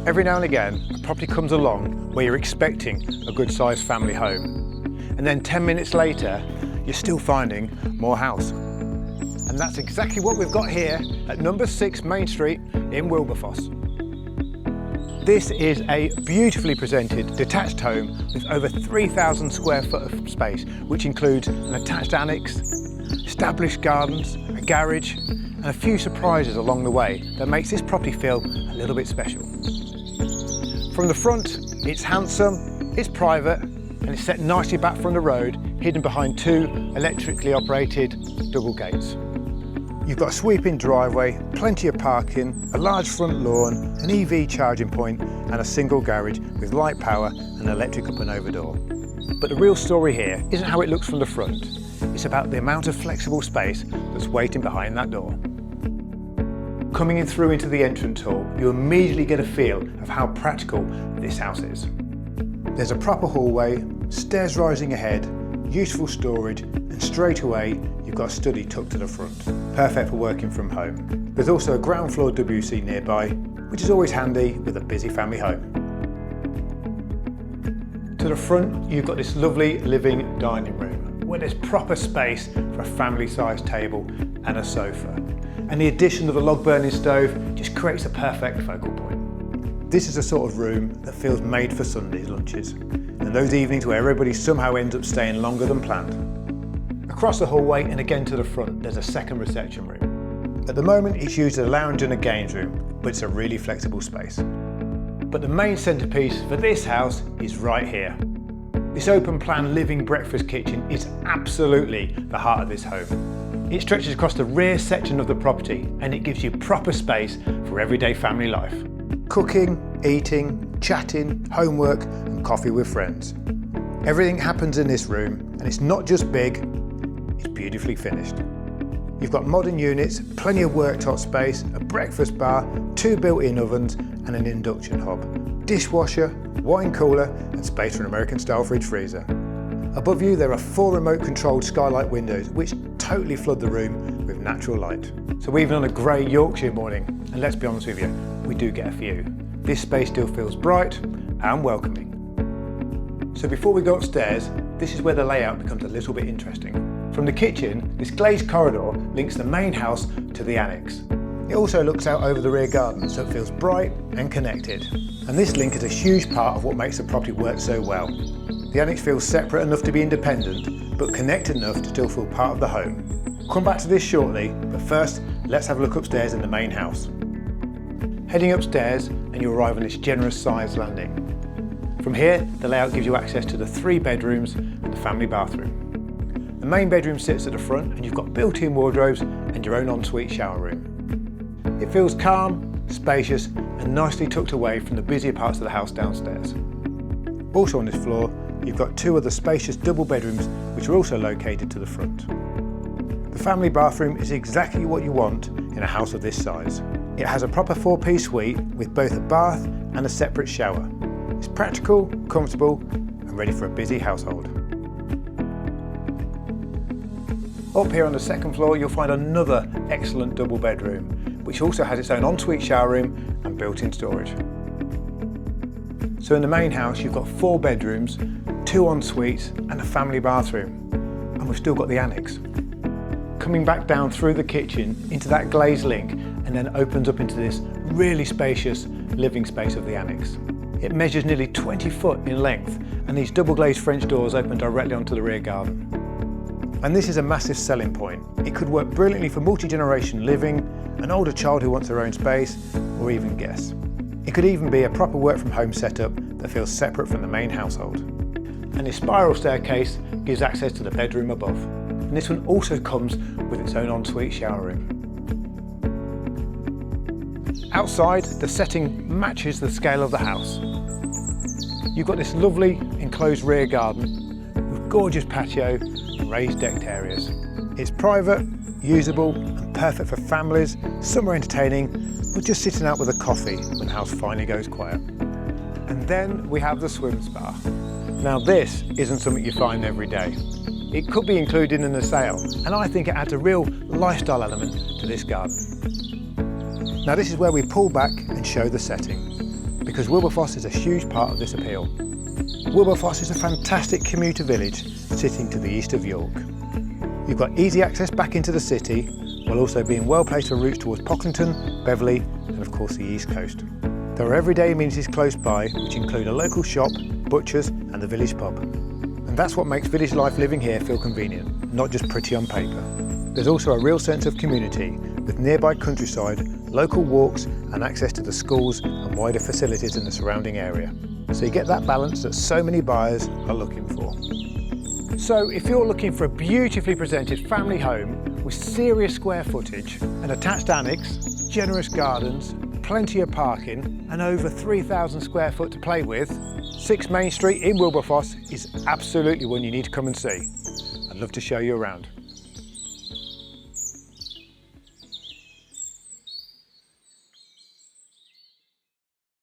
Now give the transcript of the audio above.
Every now and again, a property comes along where you're expecting a good-sized family home, and then 10 minutes later, you're still finding more house. And that's exactly what we've got here at number 6 Main Street in Wilberfoss. This is a beautifully presented detached home with over 3,000 square foot of space, which includes an attached annex, established gardens, a garage, and a few surprises along the way that makes this property feel a little bit special. From the front, it's handsome, it's private, and it's set nicely back from the road, hidden behind 2 electrically operated double gates. You've got a sweeping driveway, plenty of parking, a large front lawn, an EV charging point, and a single garage with light power and electric up and over door. But the real story here isn't how it looks from the front, it's about the amount of flexible space that's waiting behind that door. Coming in through into the entrance hall, you immediately get a feel of how practical this house is. There's a proper hallway, stairs rising ahead, useful storage, and straight away you've got a study tucked to the front, perfect for working from home. There's also a ground floor WC nearby, which is always handy with a busy family home. To the front, you've got this lovely living dining room, where there's proper space for a family-sized table and a sofa. And the addition of the log burning stove just creates a perfect focal point. This is a sort of room that feels made for Sunday lunches, and those evenings where everybody somehow ends up staying longer than planned. Across the hallway and again to the front, there's a second reception room. At the moment, it's used as a lounge and a games room, but it's a really flexible space. But the main centerpiece for this house is right here. This open plan living breakfast kitchen is absolutely the heart of this home. It stretches across the rear section of the property and it gives you proper space for everyday family life. Cooking, eating, chatting, homework and coffee with friends. Everything happens in this room and it's not just big, it's beautifully finished. You've got modern units, plenty of worktop space, a breakfast bar, 2 built-in ovens and an induction hob, dishwasher, wine cooler and space for an American style fridge freezer. Above you there are 4 remote controlled skylight windows which totally flood the room with natural light. So even on a grey Yorkshire morning, and let's be honest with you, we do get a few, this space still feels bright and welcoming. So before we go upstairs, this is where the layout becomes a little bit interesting. From the kitchen, this glazed corridor links the main house to the annex. It also looks out over the rear garden, so it feels bright and connected. And this link is a huge part of what makes the property work so well. The annex feels separate enough to be independent, but connected enough to still feel part of the home. We'll come back to this shortly, but first, let's have a look upstairs in the main house. Heading upstairs, and you arrive on this generous sized landing. From here, the layout gives you access to the 3 bedrooms and the family bathroom. The main bedroom sits at the front, and you've got built-in wardrobes and your own ensuite shower room. It feels calm, spacious, and nicely tucked away from the busier parts of the house downstairs. Also on this floor, you've got 2 other spacious double bedrooms which are also located to the front. The family bathroom is exactly what you want in a house of this size. It has a proper 4-piece suite with both a bath and a separate shower. It's practical, comfortable and ready for a busy household. Up here on the 2nd floor you'll find another excellent double bedroom which also has its own ensuite shower room and built-in storage. So in the main house you've got 4 bedrooms, 2 ensuites and a family bathroom, and we've still got the annex. Coming back down through the kitchen into that glazed link and then opens up into this really spacious living space of the annex. It measures nearly 20 foot in length and these double glazed French doors open directly onto the rear garden. And this is a massive selling point. It could work brilliantly for multi-generation living, an older child who wants their own space, or even guests. It could even be a proper work from home setup that feels separate from the main household. And this spiral staircase gives access to the bedroom above. And this one also comes with its own ensuite shower room. Outside, the setting matches the scale of the house. You've got this lovely enclosed rear garden with gorgeous patio and raised decked areas. It's private, usable and perfect for families, summer entertaining, or just sitting out with a coffee when the house finally goes quiet. And then we have the swim spa. Now this isn't something you find every day. It could be included in the sale, and I think it adds a real lifestyle element to this garden. Now this is where we pull back and show the setting. because Wilberfoss is a huge part of this appeal. Wilberfoss is a fantastic commuter village sitting to the east of York. You've got easy access back into the city, while also being well placed for routes towards Pocklington, Beverley and of course the East Coast. There are everyday amenities close by, which include a local shop, butchers and the village pub. And that's what makes village life living here feel convenient, not just pretty on paper. There's also a real sense of community, with nearby countryside, local walks and access to the schools and wider facilities in the surrounding area. So you get that balance that so many buyers are looking for. So if you're looking for a beautifully presented family home with serious square footage, an attached annex, generous gardens, plenty of parking and over 3,000 square foot to play with, 6 Main Street in Wilberfoss is absolutely one you need to come and see. I'd love to show you around.